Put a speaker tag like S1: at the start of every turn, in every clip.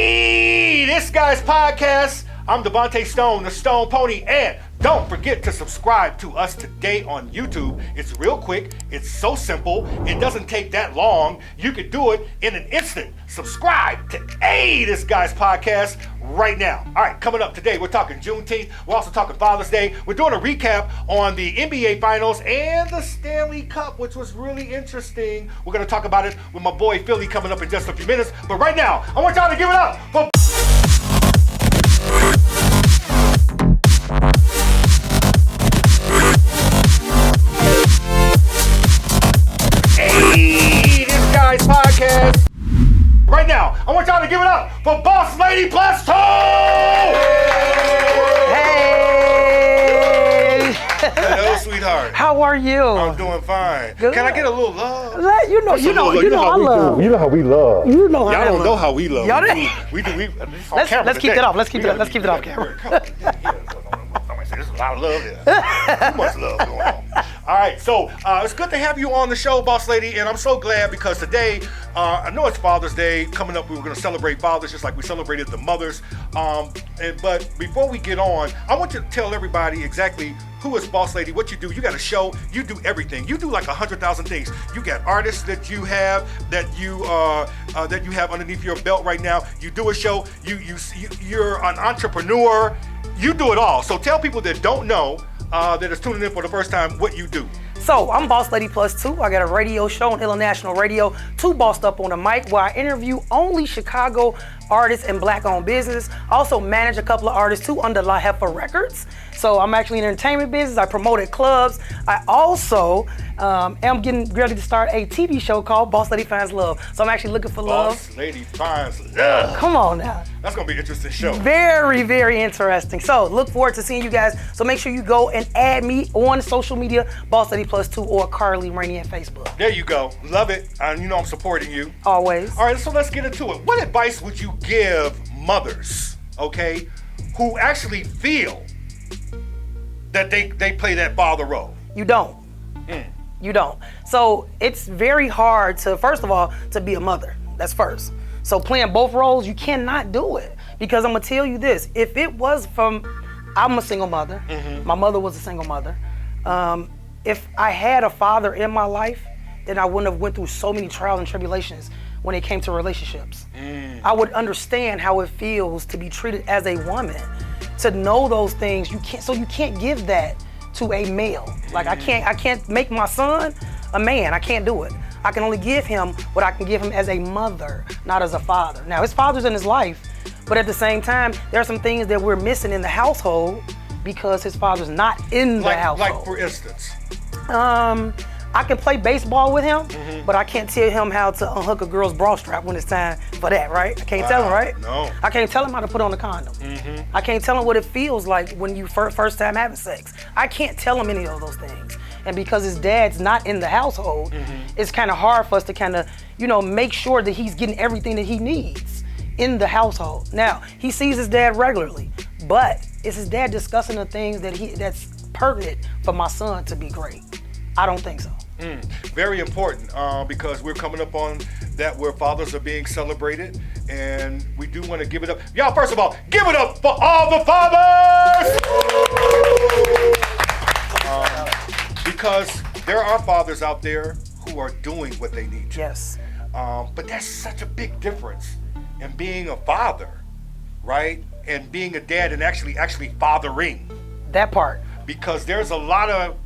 S1: Hey, this guy's podcast. I'm Davante Stone, the Stone Pony, and don't forget to subscribe to us today on YouTube. It's real quick. It's so simple. It doesn't take that long. You can do it in an instant. Subscribe to This Guy's Podcast right now. All right, coming up today, we're talking Juneteenth. We're also talking Father's Day. We're doing a recap on the NBA Finals and the Stanley Cup, which was really interesting. We're going to talk about it with my boy Philly coming up in just a few minutes. But right now, I want y'all to give it up for... Podcast. Right now, I want y'all to give it up for BossLady Plus 2!
S2: Hey!
S1: Hello, sweetheart.
S2: How are you?
S1: I'm doing fine.
S2: Good.
S1: Can I get a little love?
S2: You know I love.
S1: You know how we love.
S2: You know how
S1: y'all don't know how we love.
S2: Y'all
S1: we do.
S2: Let's keep it off. Let's keep it off camera.
S1: There's a lot of love there. Too much love going on. All right, so it's good to have you on the show, Boss Lady, and I'm so glad because today, I know it's Father's Day coming up. We were going to celebrate fathers just like we celebrated the mothers. But before we get on, I want you to tell everybody exactly who is Boss Lady, what you do. You got a show. You do everything. You do like 100,000 things. You got artists that you have that you have underneath your belt right now. You do a show. You're an entrepreneur. You do it all. So tell people that don't know, that is tuning in for the first time, what you do.
S2: So I'm BossLady Plus 2. I got a radio show on International Radio, Too Bossed Up on the Mic, where I interview only Chicago artists and black-owned business. I also manage a couple of artists too under La Jefa Records. So I'm actually in the entertainment business. I promoted clubs. I also am getting ready to start a TV show called Boss Lady Finds Love. So I'm actually looking for love.
S1: Boss Lady Finds Love.
S2: Come on now.
S1: That's going to be an interesting show.
S2: Very, very interesting. So look forward to seeing you guys. So make sure you go and add me on social media, BossLady Plus 2 or Karli Rainey on Facebook.
S1: There you go. Love it. And you know I'm supporting you.
S2: Always.
S1: All right, so let's get into it. What advice would you give mothers, okay, who actually feel that they play that father role?
S2: You don't. You don't. So it's very hard to, first of all, to be a mother. That's first. So playing both roles, you cannot do it. Because I'm going to tell you this. If it was from, I'm a single mother. My mother was a single mother. If I had a father in my life, then I wouldn't have went through so many trials and tribulations when it came to relationships. I would understand how it feels to be treated as a woman. To know those things, you can't give that to a male. Like I can't make my son a man. I can't do it. I can only give him what I can give him as a mother, not as a father. Now his father's in his life, but at the same time, there are some things that we're missing in the household because his father's not in the household.
S1: Like for instance?
S2: I can play baseball with him, but I can't tell him how to unhook a girl's bra strap when it's time for that, right? I can't tell him, right?
S1: No.
S2: I can't tell him how to put on a condom. I can't tell him what it feels like when you first time having sex. I can't tell him any of those things. And because his dad's not in the household, it's kind of hard for us to kind of, make sure that he's getting everything that he needs in the household. Now, he sees his dad regularly, but is his dad discussing the things that's pertinent for my son to be great? I don't think so.
S1: Very important because we're coming up on that where fathers are being celebrated, and we do want to give it up. Y'all, first of all, give it up for all the fathers! Because there are fathers out there who are doing what they need to.
S2: Yes.
S1: But that's such a big difference in being a father, right? And being a dad and actually fathering.
S2: That part.
S1: Because there's a lot of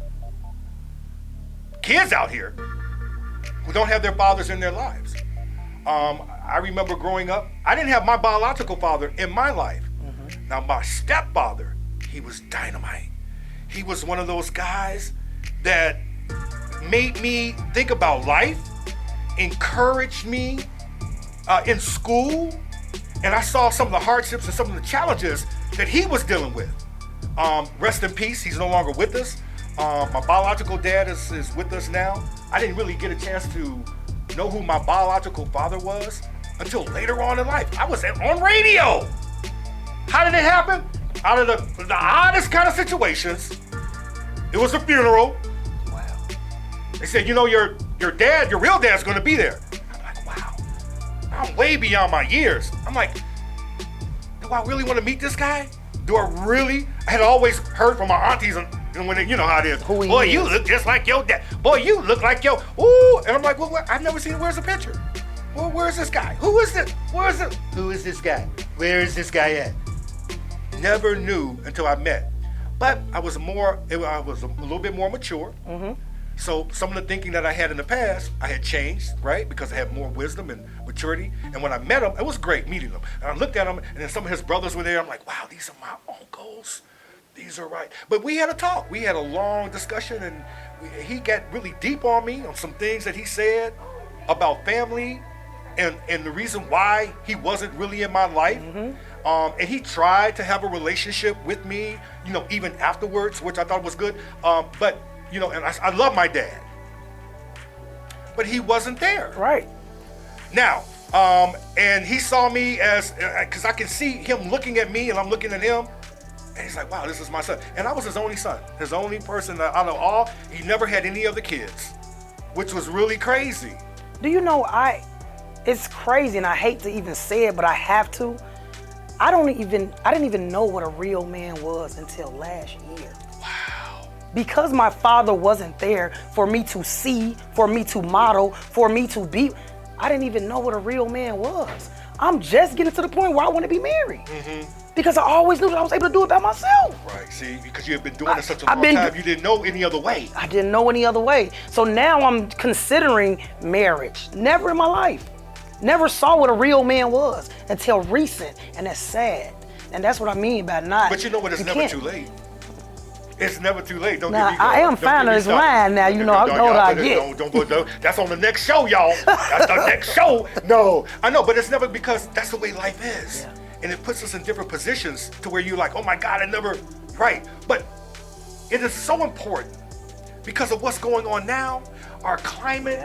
S1: kids out here who don't have their fathers in their lives. I remember growing up, I didn't have my biological father in my life. Now my stepfather, he was dynamite. He was one of those guys that made me think about life, encouraged me in school, and I saw some of the hardships and some of the challenges that he was dealing with. Rest in peace, he's no longer with us. My biological dad is with us now. I didn't really get a chance to know who my biological father was until later on in life. I was on radio. How did it happen? Out of the oddest kind of situations. It was a funeral.
S2: Wow.
S1: They said, your real dad's gonna be there. I'm like, wow. I'm way beyond my years. I'm like, do I really want to meet this guy? Do I really? I had always heard from my aunties and when they, you know how it is. Boy, you look just like your dad. Boy, you look like your, ooh. And I'm like, well, I've never seen, where's the picture? Well, where's this guy? Who is this? Who is this guy? Where is this guy at? Never knew until I met. But I was a little bit more mature. So some of the thinking that I had in the past, I had changed, right? Because I had more wisdom and maturity. And when I met him, it was great meeting him. And I looked at him, and then some of his brothers were there. I'm like, wow, these are my uncles. These are right. But we had a talk. We had a long discussion, and he got really deep on me on some things that he said about family and the reason why he wasn't really in my life. And he tried to have a relationship with me, you know, even afterwards, which I thought was good. But you know, and I love my dad, but he wasn't there.
S2: Right.
S1: Now, and he saw me as, because I can see him looking at me and I'm looking at him, and he's like, wow, this is my son. And I was his only son, his only person that out of all, he never had any other kids, which was really crazy.
S2: Do you know, it's crazy, and I hate to even say it, but I have to. I didn't even know what a real man was until last year. Because my father wasn't there for me to see, for me to model, for me to be, I didn't even know what a real man was. I'm just getting to the point where I want to be married. Because I always knew that I was able to do it by myself.
S1: Right, see, because you have been doing it such a long time, you didn't know any other way.
S2: I didn't know any other way. So now I'm considering marriage. Never in my life. Never saw what a real man was until recent, and that's sad. And that's what I mean by not.
S1: But you know what, it's never too late. It's never too late. Don't
S2: now,
S1: get me
S2: I am fine on this line now. You know, I know what I get.
S1: Don't, that's on the next show, y'all. That's the next show. No, I know, but it's never, because that's the way life is.
S2: Yeah.
S1: And it puts us in different positions to where you're like, oh my God, I never, right. But it is so important because of what's going on now, our climate,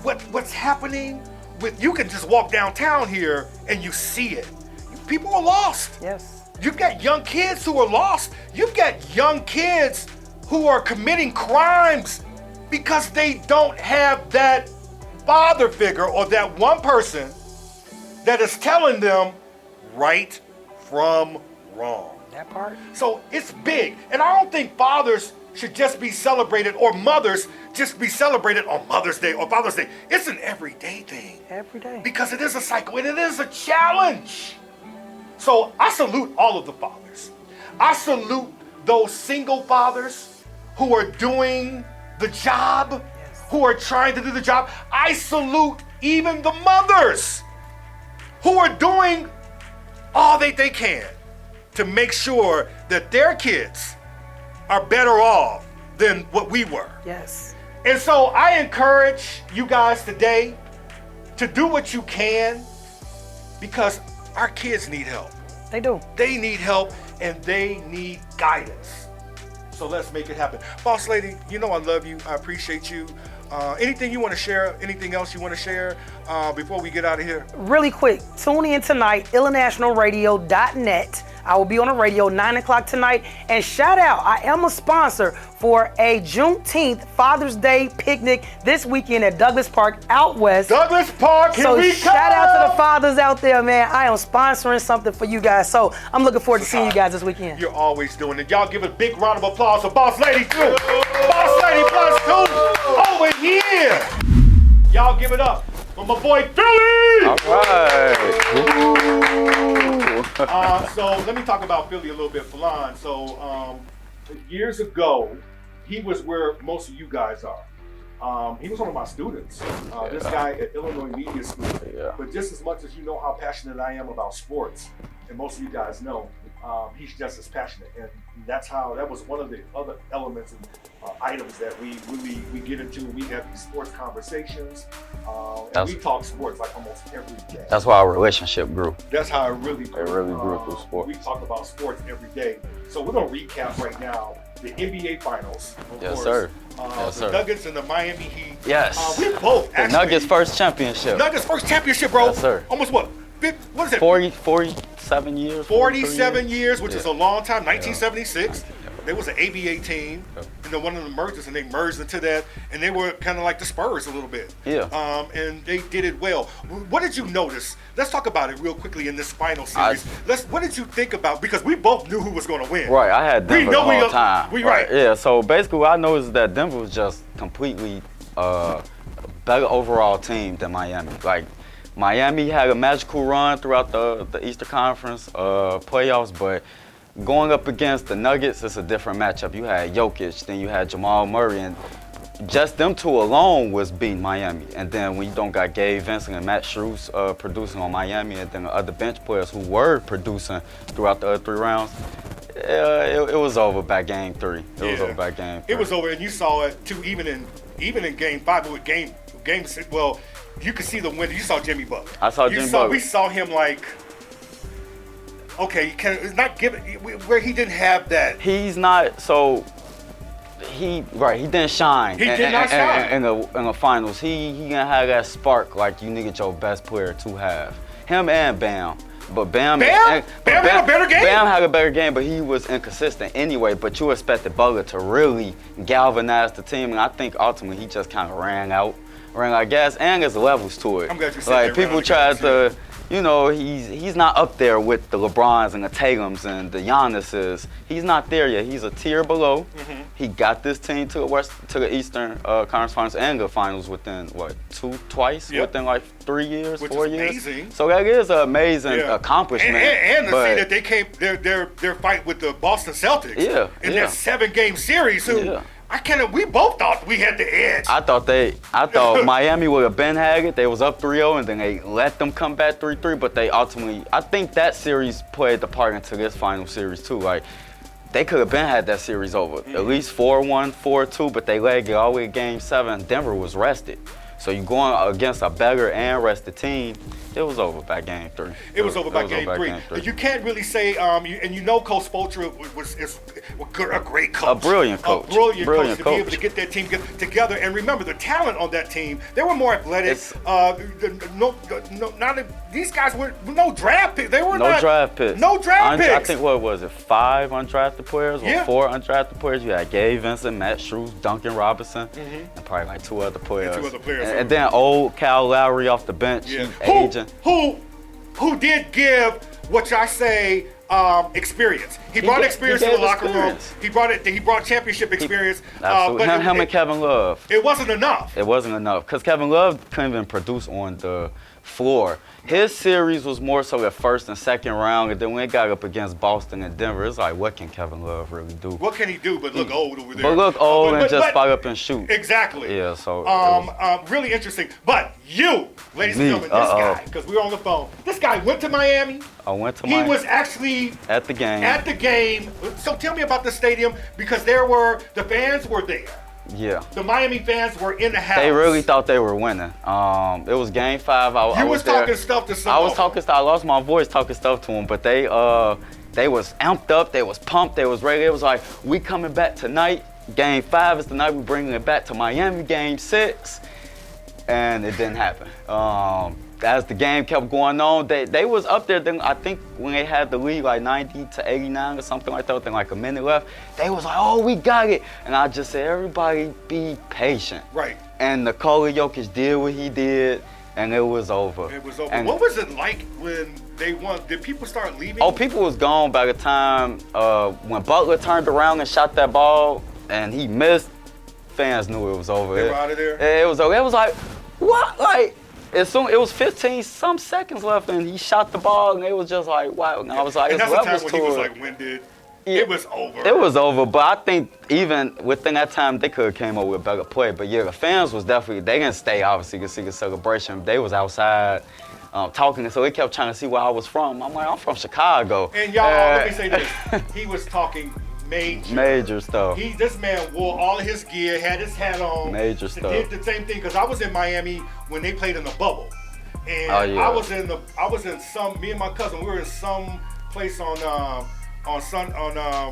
S1: what's happening with, you can just walk downtown here and you see it. People are lost.
S2: Yes.
S1: You've got young kids who are lost. You've got young kids who are committing crimes because they don't have that father figure or that one person that is telling them right from wrong.
S2: That part.
S1: So it's big. And I don't think fathers should just be celebrated, or mothers just be celebrated on Mother's Day or Father's Day. It's an everyday thing.
S2: Every day.
S1: Because it is a cycle and it is a challenge. So I salute all of the fathers. I salute those single fathers who are doing the job, who are trying to do the job. I salute even the mothers who are doing all that they can to make sure that their kids are better off than what we were.
S2: Yes.
S1: And so I encourage you guys today to do what you can, because our kids need help.
S2: They do.
S1: They need help and they need guidance. So let's make it happen. Boss Lady, you know I love you. I appreciate you. Anything you want to share? Anything else you want to share before we get out of here?
S2: Really quick, tune in tonight, internationalradio.net. I will be on the radio 9 o'clock tonight. And shout out, I am a sponsor for a Juneteenth Father's Day picnic this weekend at Douglas Park out west.
S1: Douglas Park, here we come!
S2: So shout out to the fathers out there, man. I am sponsoring something for you guys. So I'm looking forward to seeing you guys this weekend.
S1: You're always doing it. Y'all give a big round of applause for Boss Lady 2. Boss Lady plus 2 over here. Y'all give it up for my boy Philly.
S3: All right.
S1: So let me talk about Philly a little bit, Falon. So years ago, he was where most of you guys are. He was one of my students. This guy at Illinois Media School.
S3: Yeah.
S1: But just as much as you know how passionate I am about sports, and most of you guys know, he's just as passionate. And that was one of the other elements and items that we get into. We have these sports conversations, and we talk sports like almost every day.
S3: That's why our relationship grew.
S1: That's how it really grew.
S3: It really grew through sports.
S1: We talk about sports every day. So we're gonna recap right now the NBA Finals.
S3: Yes, sir.
S1: The Nuggets and the Miami Heat.
S3: Yes.
S1: We both actually.
S3: Nuggets first championship.
S1: Nuggets first championship, bro.
S3: Yes, sir.
S1: Almost what? What is it?
S3: 47 years.
S1: 47 years, which is a long time. 1976. There was an ABA team in one of the mergers, and they merged into that, and they were kind of like the Spurs a little bit.
S3: Yeah.
S1: And they did it well. What did you notice? Let's talk about it real quickly in this final series. What did you think about? Because we both knew who was going to win.
S3: Right, I had Denver the whole time.
S1: Right.
S3: Yeah, so basically what I noticed is that Denver was just completely better overall team than Miami. Like, Miami had a magical run throughout the Eastern Conference playoffs, but going up against the Nuggets, it's a different matchup. You had Jokic, then you had Jamal Murray, and just them two alone was beating Miami. And then when you don't got Gabe Vincent and Matt Strus producing on Miami, and then the other bench players who were producing throughout the other 3 rounds, it was over by game 3. It was over by game 3.
S1: It was over, and you saw it too, even in game 5, but with game 6, well, you could see the winner. You saw Jimmy Butler.
S3: I saw Jimmy Butler.
S1: We saw him like, okay, it's not giving where he didn't have that.
S3: He's not so. He didn't shine.
S1: He did not shine
S3: in the finals. He didn't have that spark like you needed your best player to have. Him and Bam. But Bam
S1: had a better game.
S3: Bam had a better game, but he was inconsistent anyway. But you expected Butler to really galvanize the team, and I think ultimately he just kind of ran out of gas, and there's levels to it.
S1: I'm glad you said
S3: like
S1: that.
S3: People tried to, he's not up there with the LeBrons and the Tatums and the Giannis's. He's not there yet. He's a tier below. Mm-hmm. He got this team to the Eastern Conference Finals and the Finals within twice within like 3 years,
S1: Which
S3: 4
S1: is
S3: years.
S1: Amazing.
S3: So that is an amazing accomplishment.
S1: And to see that they came their fight with the Boston Celtics in that 7-game series. We both thought we had the edge.
S3: I thought Miami would have been had it. They was up 3-0, and then they let them come back 3-3. But they ultimately, I think that series played the part into this final series too. Like, they could have been had that series over. At least 4-1, 4-2, but they let it get all the way to Game 7. Denver was rested. So you going against a better and rested team, it was over by Game 3.
S1: It was over by Game 3. You can't really say, Coach Spoelstra was a great coach.
S3: A brilliant coach.
S1: A brilliant coach to be able to get that team together. And remember, the talent on that team, they were more athletic. These guys were no draft picks. They were
S3: no draft picks.
S1: No draft picks.
S3: I think, what was it, 5 undrafted players or 4 undrafted players? You had Gabe Vincent, Matt Strus, Duncan Robinson, and probably like 2 other players. And then old Kyle Lowry off the bench, aging.
S1: Who did give, what I say, experience. He brought experience to the locker room. He brought championship experience.
S3: Absolutely.
S1: But
S3: him and Kevin Love.
S1: It wasn't enough.
S3: It wasn't enough because Kevin Love couldn't even produce on the floor. His series was more so the first and second round, and then when it got up against Boston and Denver, it's like, what can Kevin Love really do?
S1: What can he do but look old over there?
S3: But look old and just spot up and shoot.
S1: Exactly.
S3: Yeah, so.
S1: Really interesting. But you, ladies and gentlemen, this guy, because we were on the phone, this guy went to Miami.
S3: I went to Miami.
S1: He was actually
S3: at the game.
S1: So tell me about the stadium, because the fans were there.
S3: Yeah.
S1: The Miami fans were in the house.
S3: They really thought they were winning. It was Game 5. I was
S1: talking stuff to someone.
S3: I lost my voice talking stuff to them, but they was amped up. They was pumped. They was ready. It was like, we coming back tonight. Game 5 is the night we bringing it back to Miami. Game 6, and it didn't happen. As the game kept going on, they was up there. Then I think when they had the lead like 90-89 or something like that, within like a minute left, they was like, "Oh, we got it!" And I just said, "Everybody, be patient."
S1: Right.
S3: And Nikola Jokic did what he did, and it was over.
S1: It was over. And what was it like when they won? Did people start leaving?
S3: Oh, people was gone by the time when Butler turned around and shot that ball, and he missed. Fans knew it was over.
S1: They were out of there.
S3: It was over. It was like, what? Like. As soon it was 15 some seconds left, and he shot the ball, and it was just like, wow. And I was like,
S1: and
S3: it's
S1: that's the
S3: levels
S1: time when
S3: to
S1: he was
S3: it.
S1: like winded. Yeah. It was over.
S3: It was over, but I think even within that time, they could have came up with a better play. But yeah, the fans was definitely, they didn't stay obviously to see the celebration. They was outside talking, so they kept trying to see where I was from. I'm like, I'm from Chicago.
S1: And y'all, let me say this, he was talking major
S3: stuff.
S1: This man wore all of his gear, had his hat on.
S3: Major stuff.
S1: Did the same thing, because I was in Miami when they played in the bubble. And me and my cousin, we were in some place on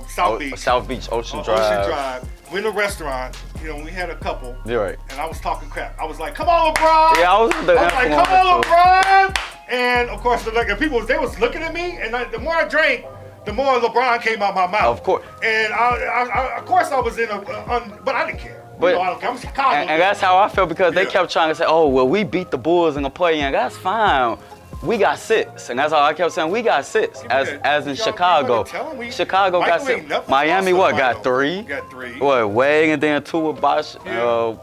S1: South Beach.
S3: South Beach, Ocean Drive.
S1: Ocean Drive. We're in a restaurant, we had a couple.
S3: You're right.
S1: And I was talking crap. I was like, come on, LeBron.
S3: Yeah, I was
S1: like, come on, LeBron. And of course, people, they was looking at me, and the more I drank, the more LeBron came out my mouth.
S3: Of course.
S1: And of course I was in but I didn't care.
S3: But,
S1: I'm Chicago.
S3: And that's how I felt because they kept trying to say, oh, well, we beat the Bulls in the play-in. That's fine. We got 6. And that's all I kept saying. We got 6 as in Chicago. Chicago got 6. Miami, what, got 3?
S1: Got 3.
S3: What, Wade and then 2 with Bosh,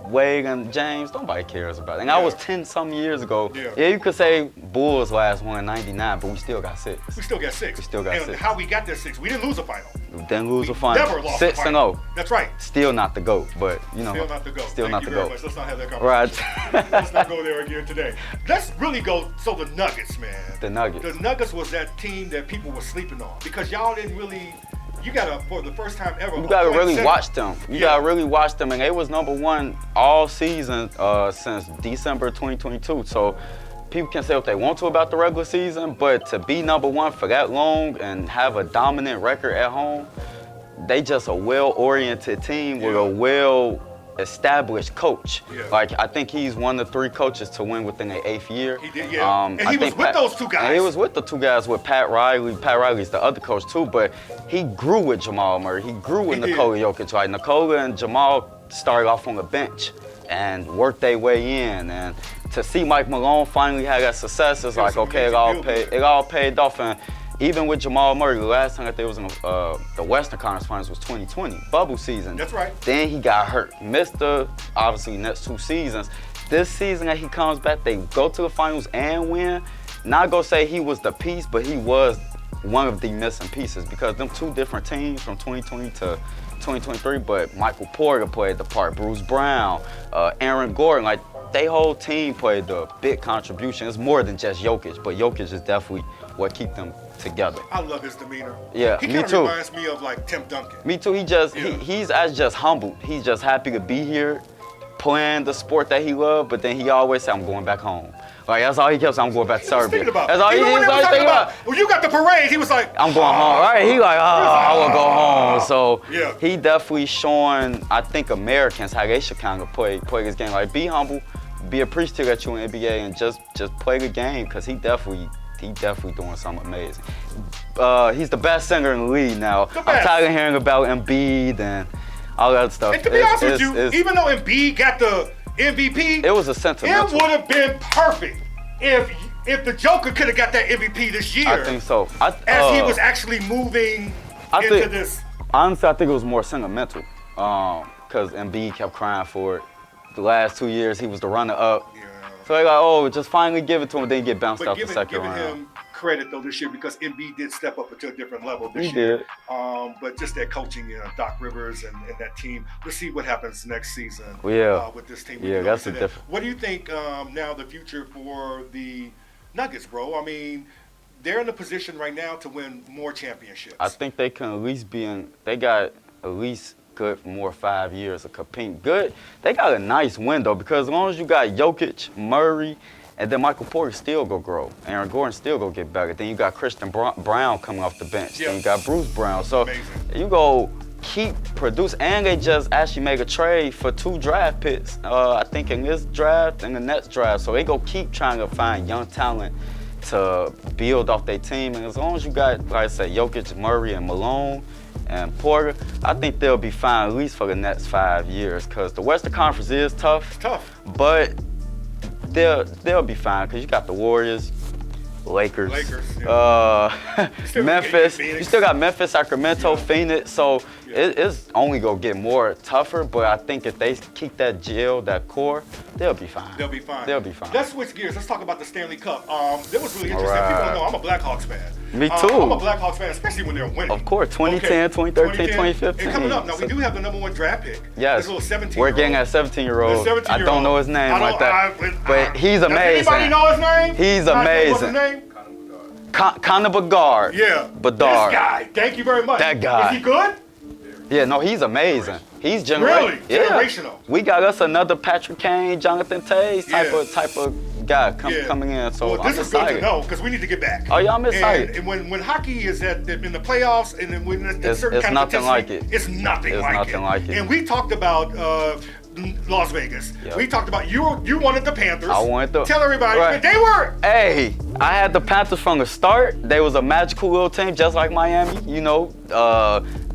S3: Wade and James. Nobody cares about it. And that was 10-some years ago. Yeah, you could say Bulls last won in 99, but we still got 6.
S1: We still got 6.
S3: We still got 6.
S1: And how we got that 6, we didn't lose a final.
S3: We didn't lose a final.
S1: Never lost
S3: 6-0.
S1: That's right.
S3: Still not the GOAT, but you know.
S1: Still not the GOAT.
S3: Still not the GOAT.
S1: Let's not have that conversation.
S3: Right.
S1: Let's not go there again today. Let's really go. So the Nuggets, man.
S3: The Nuggets.
S1: The Nuggets was that team that people were sleeping on because y'all didn't really. You gotta, for the first time ever.
S3: You gotta really watch them. You gotta really watch them, and they was #1 all season since December 2022. So. People can say what they want to about the regular season, but to be #1 for that long and have a dominant record at home, they just a well-oriented team with a well-established coach. Like, I think he's one of 3 coaches to win within their 8th year.
S1: He did, and he was with those 2 guys.
S3: And he was with the 2 guys with Pat Riley. Pat Riley's the other coach too, but he grew with Jamal Murray. He grew with Nikola Jokic. Like, Nikola and Jamal started off on the bench and worked their way in. And to see Mike Malone finally have that success, it's like, okay, it all paid off. And even with Jamal Murray, the last time that they was in the Western Conference Finals was 2020, bubble season.
S1: That's right.
S3: Then he got hurt, missed the, obviously, next 2 seasons. This season that he comes back, they go to the finals and win. Not gonna say he was the piece, but he was one of the missing pieces because them 2 different teams from 2020 to 2023, but Michael Porter played the part, Bruce Brown, Aaron Gordon, like, they whole team played the big contribution. It's more than just Jokic, but Jokic is definitely what keep them together.
S1: I love his demeanor.
S3: Yeah,
S1: he
S3: me
S1: kind
S3: too.
S1: of reminds me of like Tim Duncan.
S3: Me too. He's just humble. He's just happy to be here, playing the sport that he loved. But then he always said, "I'm going back home." Like, that's all he kept saying. I'm going back to Serbia. That's all he was thinking about.
S1: Well, you got the parade. He was like,
S3: I'm going home. Right? He like, I will go home. So he definitely showing, I think, Americans how they should kind of play this game. Like, be humble, be appreciative that you're in the NBA, and just play the game because he definitely doing something amazing. He's the best singer in the league now. I'm tired of hearing about Embiid and all that stuff.
S1: And to be honest with you, even though Embiid got the MVP,
S3: it was a sentimental.
S1: It would have been perfect if the Joker could have got that MVP this year.
S3: I think so.
S1: As he was actually moving into this.
S3: Honestly, I think it was more sentimental because Embiid kept crying for it. The last 2 years, he was the runner-up. Yeah. So they like, oh, just finally give it to him, then get bounced out the second round.
S1: Giving him credit though this year because Embiid did step up to a different level this year.
S3: Did.
S1: But just that coaching, Doc Rivers and that team. Let's see what happens next season with this team.
S3: Yeah, that's a different.
S1: What do you think now the future for the Nuggets, bro? I mean, they're in a position right now to win more championships.
S3: I think they can at least they got at least good for more 5 years of competing. Good. They got a nice window because as long as you got Jokic, Murray, and then Michael Porter still go grow. Aaron Gordon still go get better. Then you got Christian Brown coming off the bench. Then you got Bruce Brown. So you go keep producing. And they just actually make a trade for 2 draft picks, I think in this draft and the next draft. So they go keep trying to find young talent to build off their team. And as long as you got, like I said, Jokic, Murray, and Malone, and Porter, I think they'll be fine at least for the next 5 years because the Western Conference is tough. But they'll be fine because you got the Warriors, Lakers, Memphis. You still got Memphis, Sacramento, Phoenix. So it's only gonna get more tougher. But I think if they keep that core, they'll be fine.
S1: They'll be fine.
S3: Let's
S1: switch gears. Let's talk about the Stanley Cup. That was really interesting. People don't know I'm a Blackhawks fan.
S3: Me too.
S1: I'm a Blackhawks fan, especially when they're winning.
S3: Of course, 2010, 2013, 2015.
S1: And coming up, now we do have the #1 draft pick.
S3: Yes.
S1: This little 17-year-old.
S3: We're getting a 17-year-old. I don't know his name like that. But he's amazing.
S1: Does anybody know his name?
S3: He's amazing.
S1: What's his name?
S3: Connor Bedard.
S1: Yeah.
S3: Bedard.
S1: This guy. Thank you very much.
S3: That guy.
S1: Is he good?
S3: Yeah, no, he's amazing. He's
S1: Really? Generational.
S3: We got us another Patrick Kane, Jonathan Tays type of guy coming in. So
S1: well, this
S3: I'm
S1: is good
S3: excited.
S1: to know because we need to get back.
S3: Oh yeah, I'm excited.
S1: And when hockey is in the playoffs and then when it's certain kind of intensity, it's nothing like it. And we talked about Las Vegas. Yep. We talked about you wanted the Panthers.
S3: I wanted the.
S1: Tell everybody
S3: right.
S1: they were.
S3: Hey, I had the Panthers from the start. They was a magical little team, just like Miami. You know,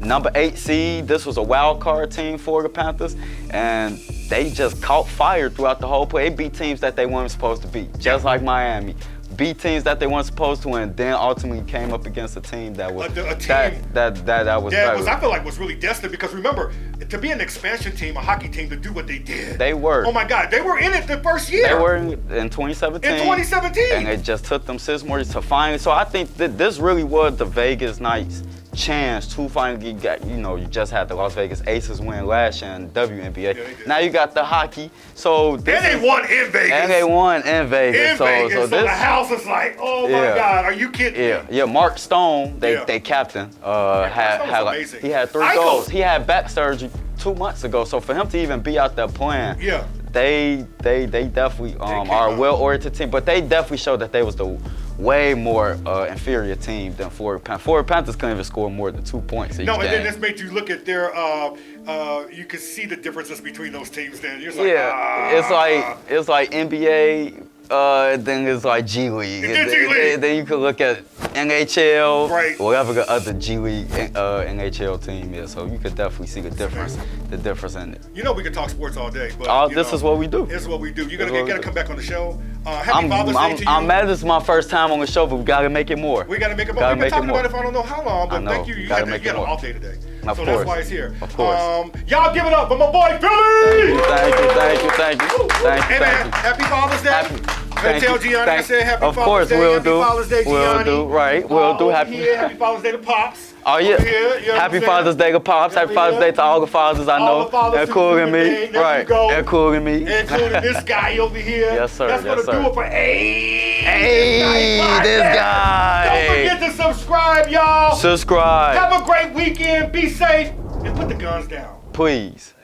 S3: number 8 seed. This was a wild card team for the Panthers, and they just caught fire throughout the whole play. They beat teams that they weren't supposed to beat, just like Miami. Beat teams that they weren't supposed to, and then ultimately came up against a team that was
S1: that was
S3: better.
S1: I feel like was really destined, because remember, to be an expansion team, a hockey team, to do what they did.
S3: They were.
S1: Oh my God, they were in it the first year.
S3: They were in 2017.
S1: In 2017.
S3: And it just took them 6 more to finally. So I think that this really was the Vegas Knights' chance to finally get, you know, you just had the Las Vegas Aces win last year in WNBA.
S1: Yeah, they did.
S3: Now you got the hockey. So
S1: And they won in Vegas.
S3: And they won in Vegas.
S1: So the house is like, oh my God, are you kidding me?
S3: Yeah. Mark Stone, they captain, had like, he had 3 goals. He had back surgery 2 months ago. So for him to even be out there playing, they definitely are a well-oriented team. But they definitely showed that they was the way more inferior team than Florida Panthers. Florida Panthers couldn't even score more than 2 points each game.
S1: And then this made you look at their, you could see the differences between those teams then. You're like,
S3: it's like NBA, then it's like G League. Then you could look at NHL, whatever the other G League NHL team is. So you could definitely see the difference in it.
S1: You know, we could talk sports all day, but
S3: this is what we do.
S1: This is what we do. You're gonna come back on the show. Happy Father's Day to you.
S3: I'm mad this is my first time on the show, but we gotta make it more.
S1: We gotta make it more. We've been talking about it for I don't know how long, but thank you. You had an off day today.
S3: Of
S1: so
S3: course.
S1: That's why he's here.
S3: Of course.
S1: Y'all give it up for my boy Philly!
S3: Thank you.
S1: Hey man, happy Father's Day. Tell Gianni I said happy
S3: of
S1: Father's
S3: course,
S1: Day.
S3: we'll
S1: Happy
S3: do.
S1: Father's Day,
S3: We'll
S1: Gianni.
S3: do. Right. We'll do.
S1: Happy Father's Day to Pops.
S3: Oh yeah.
S1: Here,
S3: Happy Father's Day to Pops. Happy Father's Day to all the fathers I know. Including me. Right. Including me.
S1: Including this guy over here.
S3: Yes, sir.
S1: That's gonna do it for
S3: this guy.
S1: Don't forget to subscribe, y'all.
S3: Subscribe.
S1: Have a great weekend. Be safe and put the guns down.
S3: Please.